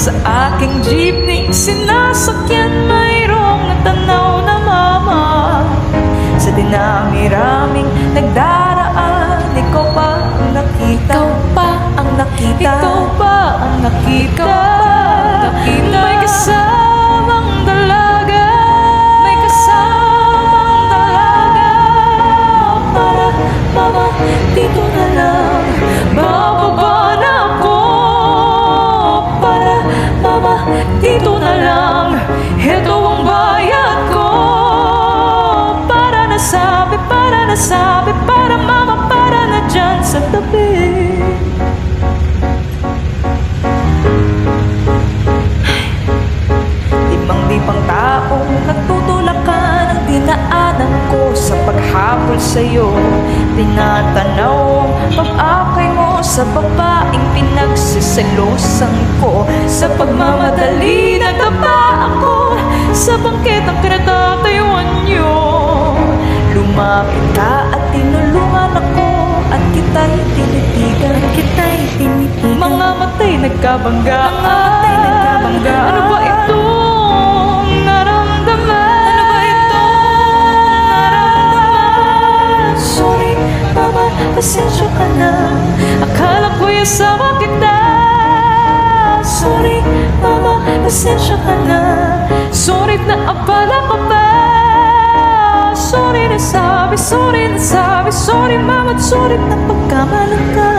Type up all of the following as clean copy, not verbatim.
Sa aking jeepney sinasakyan, mayroong natanaw na mama. Sa dinami-raming nagdaraan, ikaw pa ang nakita. Ikaw pa ang nakita. Ikaw pa ang nakita. May kasamang dalaga. May kasamang dalaga. Para mama, dito na lang bababa na ako. Para mama, dito na lang heto ang bayad ko. Para nasabi, para mama, para na dyan sa tabi. Limang taong nagtutulakan ang dinaanan ko sa paghabol sa'yo. Tinatanaw ang pag-akay mo sa babaeng pinagsisalosan ko. Sa pagmamadali nagtapa ako sa bangketang kinatatayuan niyo. Lumapit ka at tinulungan ako at kita'y tinitigan. Mga matay nagkabanggaan. Ano ba itong naramdaman? Sorry mama, pasensya ka na. Akala ko yasawa kita. Sorry mama, pasensya ka na. Sorry na abala ka pa. Sorry na sabi, sorry mama, sorry na pagkamalang ka.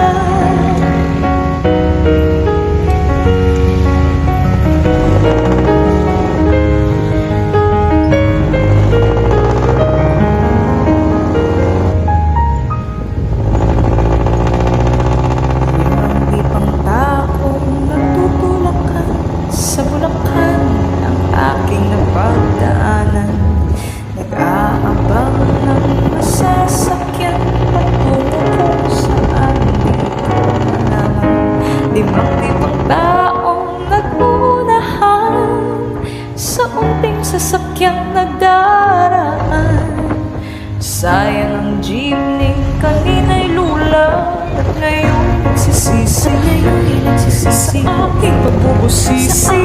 Limang taong nagtutulakan sa Bulacan ang aking napagdaanan. Nag-aabang ng masasakyan patungo kung saan di ko malaman. Limang taong nag-uunahan sa unting sasakyang nagdaraan. Sayang ang jeepney kanina'y lula at ngayon nagsisisi sa aking pagbubusisi.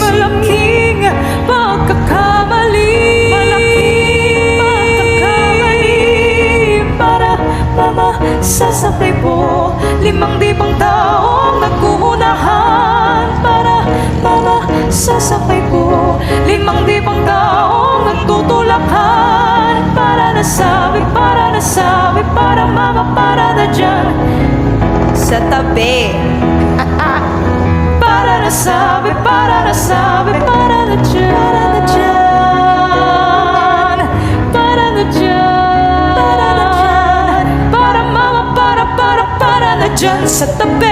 Malaking pagkakamali. Para mama, sasakay po limang taong nag-uunahan. Para mama, sasakay po limang taong nagtutulakan. Para nasabi, para mama, para na dyan sa tabi. Para nasabi, para na dyan, para na dyan, para mama, para na dyan sa tabi.